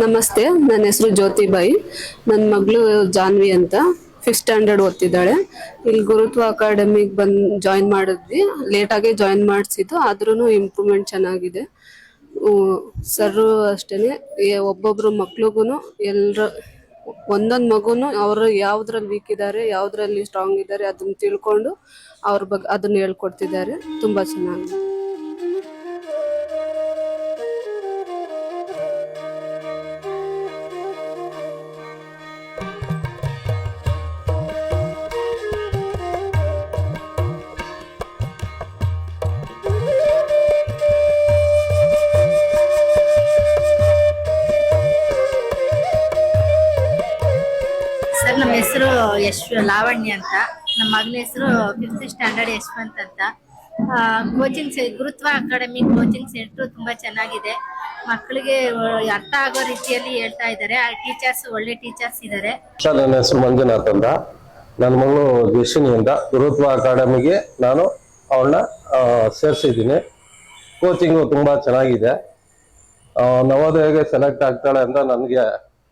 ನಮಸ್ತೆ, ನನ್ನ ಹೆಸರು ಜ್ಯೋತಿಬಾಯಿ. ನನ್ನ ಮಗಳು ಜಾನ್ವಿ ಅಂತ 5th ಸ್ಟ್ಯಾಂಡರ್ಡ್ ಓದ್ತಿದ್ದಾಳೆ. ಇಲ್ಲಿ ಗುರುತ್ವ ಅಕಾಡೆಮಿಗೆ ಜಾಯಿನ್ ಮಾಡಿದ್ವಿ. ಲೇಟಾಗೆ ಜಾಯಿನ್ ಮಾಡಿಸಿದ್ದು, ಆದ್ರೂ ಇಂಪ್ರೂವ್ಮೆಂಟ್ ಚೆನ್ನಾಗಿದೆ. ಸರ್ ಅಷ್ಟೇ, ಒಬ್ಬೊಬ್ರು ಮಕ್ಳಿಗೂ ಒಂದೊಂದು ಮಗುನು ಅವರು ಯಾವ್ದ್ರಲ್ಲಿ ವೀಕ್ ಇದ್ದಾರೆ, ಯಾವ್ದ್ರಲ್ಲಿ ಸ್ಟ್ರಾಂಗ್ ಇದ್ದಾರೆ ಅದನ್ನ ತಿಳ್ಕೊಂಡು ಅವ್ರ ಬಗ್ಗೆ ಅದನ್ನ ಹೇಳ್ಕೊಡ್ತಿದ್ದಾರೆ. ತುಂಬಾ ಚೆನ್ನಾಗಿದೆ. ಸರ್, ನಮ್ಮ ಹೆಸರು ಲಾವಣ್ಯ ಅಂತ. ನಮ್ಮ ಮಗನ ಹೆಸರು 5th ಸ್ಟ್ಯಾಂಡರ್ಡ್ ಯಶವಂತ್ ಅಂತ. ಕೋಚಿಂಗ್ ಗುರುತ್ವ ಅಕಾಡೆಮಿ ಕೋಚಿಂಗ್ ಸೆಂಟರ್ ತುಂಬಾ ಚೆನ್ನಾಗಿದೆ. ಮಕ್ಕಳಿಗೆ ಅರ್ಥ ಆಗೋ ರೀತಿಯಲ್ಲಿ ಹೇಳ್ತಾ ಇದ್ದಾರೆ. ಟೀಚರ್ಸ್ ಒಳ್ಳೆ ಟೀಚರ್ಸ್ ಇದ್ದಾರೆ. ನನ್ನ ಹೆಸರು ಮಂಜುನಾಥ್ ಅಂತ. ನನ್ನ ಮಗಳು ದ್ವಿಷಿನಿಯಿಂದ ಗುರುತ್ವ ಅಕಾಡೆಮಿಗೆ ನಾನು ಅವಳನ್ನ ಸೇರಿಸಿದ್ದೀನಿ. ಕೋಚಿಂಗು ತುಂಬಾ ಚೆನ್ನಾಗಿದೆ. ನವೋದಯಗೆ ಸೆಲೆಕ್ಟ್ ಆಗ್ತಾಳೆ ಅಂತ ನನಗೆ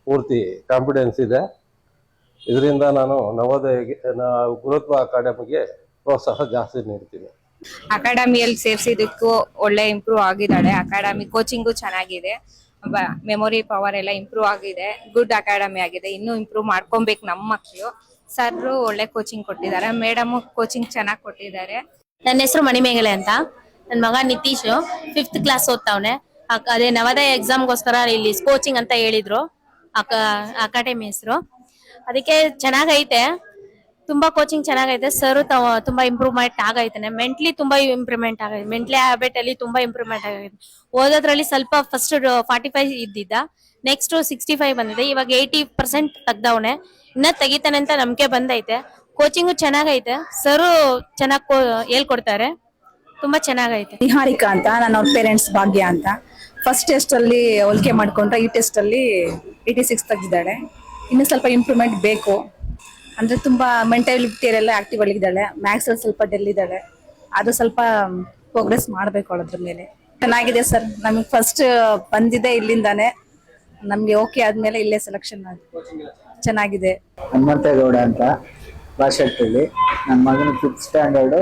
ಪೂರ್ತಿ ಕಾನ್ಫಿಡೆನ್ಸ್ ಇದೆ. ಇದರಿಂದ ನಾನು ನವೋದಯಗೆ ಗುರುತ್ವ ಅಕಾಡೆಮಿಗೆ ಪ್ರೋತ್ಸಾಹ ಜಾಸ್ತಿ ನೀಡ್ತೀನಿ. ಅಕಾಡೆಮಿಯಲ್ಲಿ ಸೇರಿಸಿದಕ್ಕೂ ಒಳ್ಳೆ ಇಂಪ್ರೂವ್ ಆಗಿದ್ದಾಳೆ. ಅಕಾಡೆಮಿ ಕೋಚಿಂಗು ಚೆನ್ನಾಗಿದೆ. ಮೆಮೊರಿ ಪವರ್ ಎಲ್ಲ ಇಂಪ್ರೂವ್ ಆಗಿದೆ. ಗುಡ್ ಅಕಾಡೆಮಿ ಆಗಿದೆ. ಇನ್ನೂ ಇಂಪ್ರೂವ್ ಮಾಡ್ಕೊಬೇಕು ನಮ್ಮ ಮಕ್ಕಳು. ಸರ್ ಒಳ್ಳೆ ಕೋಚಿಂಗ್ ಕೊಟ್ಟಿದ್ದಾರೆ. ಮೇಡಮ್ ಕೋಚಿಂಗ್ ಚೆನ್ನಾಗಿ ಕೊಟ್ಟಿದ್ದಾರೆ. ನನ್ನ ಹೆಸರು ಮಣಿಮೇಗಲೆ ಅಂತ. ನನ್ನ ಮಗ ನಿತೀಶ್ 5th ಕ್ಲಾಸ್ ಓದ್ತಾವನೆ. ಅದೇ ನವೋದಯ ಎಕ್ಸಾಮ್ಗೋಸ್ಕರ ಇಲ್ಲಿ ಕೋಚಿಂಗ್ ಅಂತ ಹೇಳಿದ್ರು. ಅಕಾಡೆಮಿ ಹೆಸರು. ಅದಕ್ಕೆ ಚೆನ್ನಾಗೈತೆ. ತುಂಬಾ ಕೋಚಿಂಗ್ ಚೆನ್ನಾಗೈತೆ. ಸರ್ ತುಂಬಾ ಇಂಪ್ರೂವ್ಮೆಂಟ್ ಆಗೈತೆ. ಮೆಂಟ್ಲಿ ತುಂಬಾ ಇಂಪ್ರೂವ್ಮೆಂಟ್ ಆಗೈತೆ. ಮೆಂಟ್ಲಿ ಹ್ಯಾಬಿಟ್ ಅಲ್ಲಿ ತುಂಬಾ ಇಂಪ್ರೂವ್ಮೆಂಟ್ ಆಗೈತೆ. ಓದೋದ್ರಲ್ಲಿ ಸ್ವಲ್ಪ ಫಸ್ಟ್ 45 ಇದ್ದಿದ್ದ, ನೆಕ್ಸ್ಟ್ 65 ಬಂದಿದೆ. ಇವಾಗ 80% ತೆಗ್ದವನೆ. ಇನ್ನ ತೆಗಿತಾನೆ ಅಂತ ನಂಬಿಕೆ ಬಂದೈತೆ. ಕೋಚಿಂಗು ಚೆನ್ನಾಗೈತೆ. ಸರ್ ಚೆನ್ನಾಗಿ ಹೇಳ್ಕೊಡ್ತಾರೆ. ತುಂಬಾ ಚೆನ್ನಾಗೈತೆ. ನಿಹಾರಿಕಾ ಅಂತ, ನನ್ನ ಅವ್ರ ಪೇರೆಂಟ್ಸ್ ಭಾಗ್ಯ ಅಂತ. ಫಸ್ಟ್ ಟೆಸ್ಟ್ ಅಲ್ಲಿ ಹೋಲಿಕೆ ಮಾಡ್ಕೊಂಡ್ರೆ ಈ ಟೆಸ್ಟ್ ಅಲ್ಲಿ 86 ತೆಗಿದ್ದಾಳೆ. ಇನ್ನು ಸ್ವಲ್ಪ ಇಂಪ್ರೂವ್ಮೆಂಟ್ ಬೇಕು. ಅಂದ್ರೆ ತುಂಬಾ ಮೆಂಟಾಲಿಟಿ ಎಲ್ಲ ಆಕ್ಟಿವ್ ಆಗಿದ್ದಾಳೆ. ಮ್ಯಾಥ್ಸ್ ಅಲ್ಲಿ ಸ್ವಲ್ಪ ಡೆಲ್ ಇದ್ದಾಳೆ. ಅದು ಸ್ವಲ್ಪ ಪ್ರೋಗ್ರೆಸ್ ಮಾಡ್ಬೇಕು ಅದ್ರ ಮೇಲೆ. ಚೆನ್ನಾಗಿದೆ ಸರ್. ನಮ್ಗೆ ಫಸ್ಟ್ ಬಂದಿದೆ ಇಲ್ಲಿಂದಾನೆ. ನಮ್ಗೆ ಓಕೆ ಆದ್ಮೇಲೆ ಇಲ್ಲೇ ಸೆಲೆಕ್ಷನ್ ಚೆನ್ನಾಗಿದೆ. ಹನುಮಂತೇಗೌಡ ಅಂತ ಭಾಷೆಟ್ಟಲ್ಲಿ. ನನ್ನ ಮಗನ 5th ಸ್ಟ್ಯಾಂಡರ್ಡ್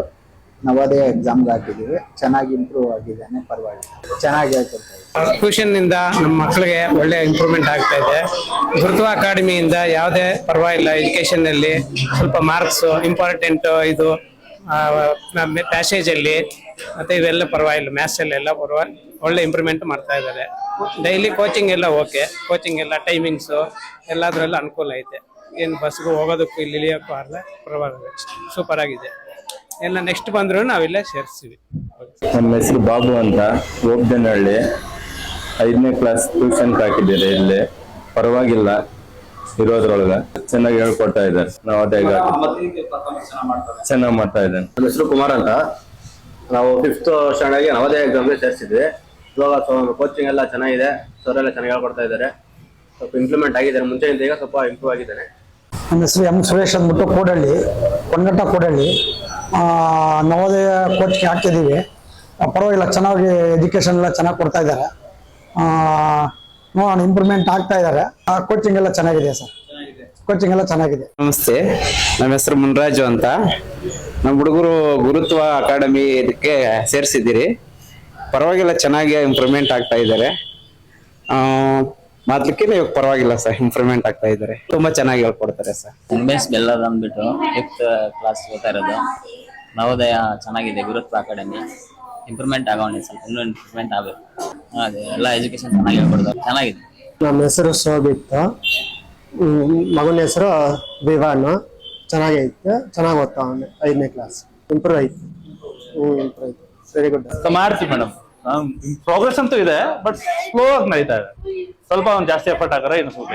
ನವೋದಯ ಎಕ್ಸಾಮ್ಗೆ ಹಾಕಿದ್ದೀವಿ. ಚೆನ್ನಾಗಿ ಇಂಪ್ರೂವ್ ಆಗಿದ್ದಾನೆ. ಪರವಾಗಿಲ್ಲ, ಚೆನ್ನಾಗಿ ಹೇಳ್ಕೊಡ್ತಾರೆ. ಟ್ಯೂಷನ್ ನಿಂದ ನಮ್ಮ ಮಕ್ಕಳಿಗೆ ಒಳ್ಳೆ ಇಂಪ್ರೂವ್ಮೆಂಟ್ ಆಗ್ತಾ ಇದೆ. ಗುರುತ್ವ ಅಕಾಡೆಮಿಯಿಂದ ಯಾವುದೇ ಪರವಾಗಿಲ್ಲ. ಎಜುಕೇಶನ್ ನಲ್ಲಿ ಸ್ವಲ್ಪ ಮಾರ್ಕ್ಸ್ ಇಂಪಾರ್ಟೆಂಟ್. ಇದು ಪ್ಯಾಸೇಜ್ ಅಲ್ಲಿ ಮತ್ತೆ ಇವೆಲ್ಲ ಪರವಾಗಿಲ್ಲ. ಮ್ಯಾಥ್ಸ್ ಅಲ್ಲೆಲ್ಲ ಒಳ್ಳೆ ಇಂಪ್ರೂವ್ಮೆಂಟ್ ಮಾಡ್ತಾ ಇದ್ದಾರೆ. ಡೈಲಿ ಕೋಚಿಂಗ್ ಎಲ್ಲ ಓಕೆ. ಕೋಚಿಂಗ್ ಎಲ್ಲ ಟೈಮಿಂಗ್ಸು ಎಲ್ಲದ್ರಲ್ಲ ಅನುಕೂಲ ಐತೆ. ಏನು ಬಸ್ಗೂ ಹೋಗೋದಕ್ಕೂ ಇಲ್ಲಿ ಇಳಿಯೋಕ್ಕೂ ಆಗಲ್ಲ. ಪರವಾಗಿಲ್ಲ, ಸೂಪರ್ ಆಗಿದೆ. ಎಲ್ಲ ನೆಕ್ಸ್ಟ್ ಬಂದ್ರು ನಾವಿಲ್ಲೇ ಸೇರಿಸ್ತೀವಿ. ನಮ್ಮ ಹೆಸರು ಬಾಬು ಅಂತ, ಗೋಪ್ದನಹಳ್ಳಿ. 5ನೇ ಕ್ಲಾಸ್ ಟ್ಯೂಷನ್ ಹಾಕಿದ್ದೀರಿ. ಇಲ್ಲಿ ಪರವಾಗಿಲ್ಲ, ಇರೋದ್ರೊಳಗ ಚೆನ್ನಾಗಿ ಹೇಳ್ಕೊಡ್ತಾ ಇದ್ದಾರೆ. ನಾವು ಅದೇ ಚೆನ್ನಾಗಿ ಮಾಡ್ತಾ ಇದ್ದೇನೆ. ನನ್ನ ಹೆಸರು ಕುಮಾರ್ ಅಂತ. ನಾವು 5th ಸ್ಟ್ಯಾಂಡರ್ಡ್ಗೆ ನವೋದಯ ಎಕ್ಸಾಮ್ಗೆ ಸೇರಿಸಿದ್ವಿ. ಇವಾಗ ಕೋಚಿಂಗ್ ಎಲ್ಲ ಚೆನ್ನಾಗಿದೆ. ಸರ್ ಎಲ್ಲ ಚೆನ್ನಾಗಿ ಹೇಳ್ಕೊಡ್ತಾ ಇದ್ದಾರೆ. ಸ್ವಲ್ಪ ಇಂಪ್ಲಿಮೆಂಟ್ ಆಗಿದ್ದಾರೆ. ಮುಂಚೆಯಿಂದ ಈಗ ಸ್ವಲ್ಪ ಇಂಪ್ರೂವ್ ಆಗಿದ್ದಾನೆ. ನನ್ನ ಹೆಸರು ಎಂ ಸುರೇಶ್ ಅಂದ್ಬಿಟ್ಟು ಕೂಡಳ್ಳಿ, ಕೊಣಗಟ್ಟ ಕೂಡಳ್ಳಿ. ನವೋದಯ ಕೋಚಿಂಗ್ ಹಾಕಿದ್ದೀವಿ. ಪರವಾಗಿಲ್ಲ, ಚೆನ್ನಾಗಿ ಎಜುಕೇಶನ್ ಎಲ್ಲ ಚೆನ್ನಾಗಿ ಕೊಡ್ತಾ ಇದ್ದಾರೆ. ನೋಡೋಣ, ಇಂಪ್ರೂವ್ಮೆಂಟ್ ಆಗ್ತಾ ಇದ್ದಾರೆ. ಕೋಚಿಂಗ್ ಎಲ್ಲ ಚೆನ್ನಾಗಿದೆ ಸರ್. ಕೋಚಿಂಗ್ ಎಲ್ಲ ಚೆನ್ನಾಗಿದೆ. ನಮಸ್ತೆ, ನಮ್ಮ ಹೆಸರು ಮುನ್ರಾಜು ಅಂತ. ನಮ್ಮ ಹುಡುಗರು ಗುರುತ್ವ ಅಕಾಡೆಮಿ ಇದಕ್ಕೆ ಸೇರಿಸಿದ್ದೀರಿ. ಪರವಾಗಿಲ್ಲ, ಚೆನ್ನಾಗಿ ಇಂಪ್ರೂವ್ಮೆಂಟ್ ಆಗ್ತಾ ಇದ್ದಾರೆ. ಮಾತ್ಲಿಕ್ಕೆ ಇವಾಗ ಪರವಾಗಿಲ್ಲ ಸರ್, ಇಂಪ್ರೂವ್ಮೆಂಟ್ ಆಗ್ತಾ ಇದ್ದಾರೆ. ತುಂಬಾ ಚೆನ್ನಾಗಿ ಹೇಳ್ಕೊಡ್ತಾರೆ ಸರ್. ಉಮೇಶ್ ಬೆಲ್ಲದ್ ಅಂದ್ಬಿಟ್ಟು 5th ಕ್ಲಾಸ್ ಓದ್ತಾ ಇರೋದು. ನವೋದಯ ಚೆನ್ನಾಗಿದೆ. ಗುರುತ್ವ ಅಕಾಡೆಮಿ ಇಂಪ್ರೂವ್ಮೆಂಟ್ ಆಗೋಣ. ಸ್ವಲ್ಪ ಇನ್ನೂ ಇಂಪ್ರೂವ್ಮೆಂಟ್ ಆಗಬೇಕು. ಅದೇ ಎಲ್ಲ ಎಜುಕೇಶನ್ ಚೆನ್ನಾಗಿ ಹೇಳ್ಕೊಡ್ತಾರೆ. ಚೆನ್ನಾಗಿದೆ. ನಮ್ಮ ಹೆಸರು ಶೋಭಿತ್. ಮಗನ ಹೆಸರು ವಿವಾನ್. ಚೆನ್ನಾಗೈತೆ. ಚೆನ್ನಾಗಿ ಓದ್ತಾ 5ನೇ ಕ್ಲಾಸ್. ಇಂಪ್ರೂವ್ ಐತೆ. ಇಂಪ್ರೂವ್ ಐತೆ. Very good. ಮಾಡ್ತೀವಿ ಮೇಡಮ್. ಪ್ರೋಗ್ರೆಸ್ ಅಂತೂ ಇದೆ, ಬಟ್ ಸ್ಲೋ ಆಗಿ ನಡೀತಾ ಇದೆ. ಸ್ವಲ್ಪ ಜಾಸ್ತಿ ಎಫರ್ಟ್ ಹಾಕಿದ್ರೆ ಇನ್ನು ಸ್ವಲ್ಪ